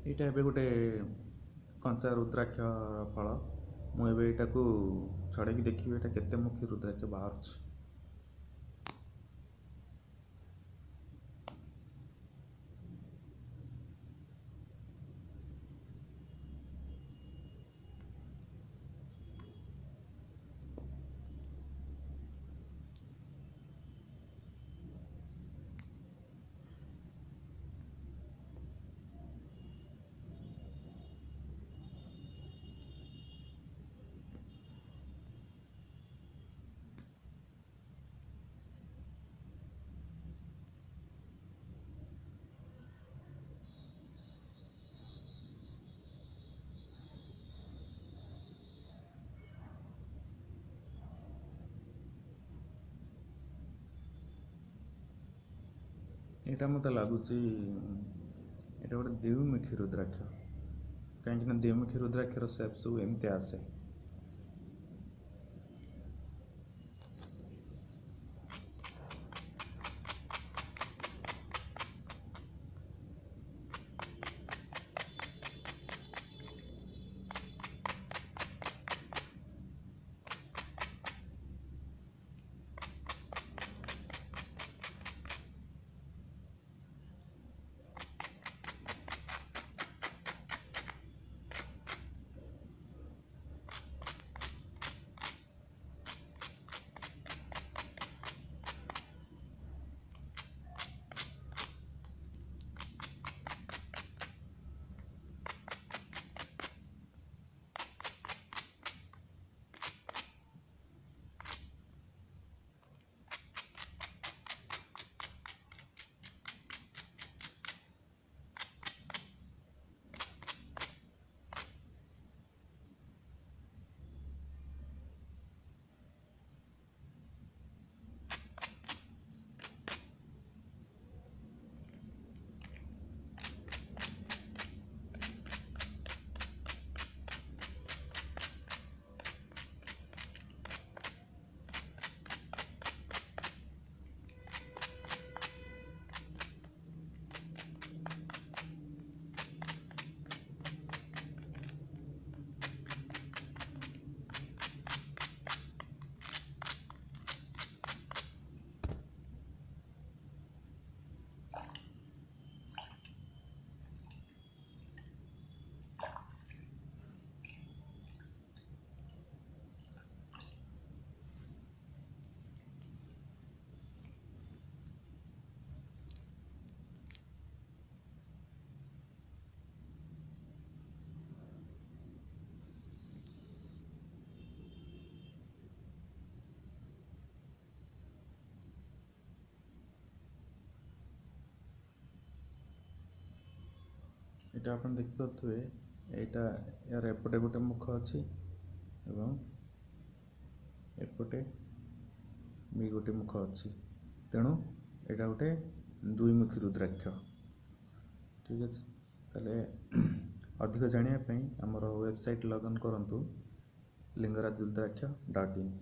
ଏଇଟା ଏବେ ଗୋଟେ କଞ୍ଚା ରୁଦ୍ରାକ୍ଷ ଫଳ। ମୁଁ ଏବେ ଏଇଟାକୁ ଛଡ଼େଇକି ଦେଖିବି ଏଇଟା କେତେ ମୁଖୀ ରୁଦ୍ରାକ୍ଷ ବାହାରୁଛି। ଏଇଟା ମୋତେ ଲାଗୁଛି ଏଇଟା ଗୋଟେ ଦ୍ୱିମୁଖୀ ରୁଦ୍ରାକ୍ଷ, କାହିଁକିନା ଦ୍ୱିମୁଖୀ ରୁଦ୍ରାକ୍ଷର ସେପ୍ ସବୁ ଏମିତି ଆସେ। ଏଇଟା ଆପଣ ଦେଖିପାରୁଥିବେ, ଏଇଟା ୟାର ଏପଟେ ଗୋଟେ ମୁଖ ଅଛି ଏବଂ ଏପଟେ ବି ଗୋଟେ ମୁଖ ଅଛି, ତେଣୁ ଏଇଟା ଗୋଟେ ଦ୍ୱିମୁଖୀ ରୁଦ୍ରାକ୍ଷ। ଠିକ୍ ଅଛି, ତାହେଲେ ଅଧିକ ଜାଣିବା ପାଇଁ ଆମର ୱେବସାଇଟ୍ ଲଗ୍ଇନ୍ କରନ୍ତୁ lingarajrudraksha.in।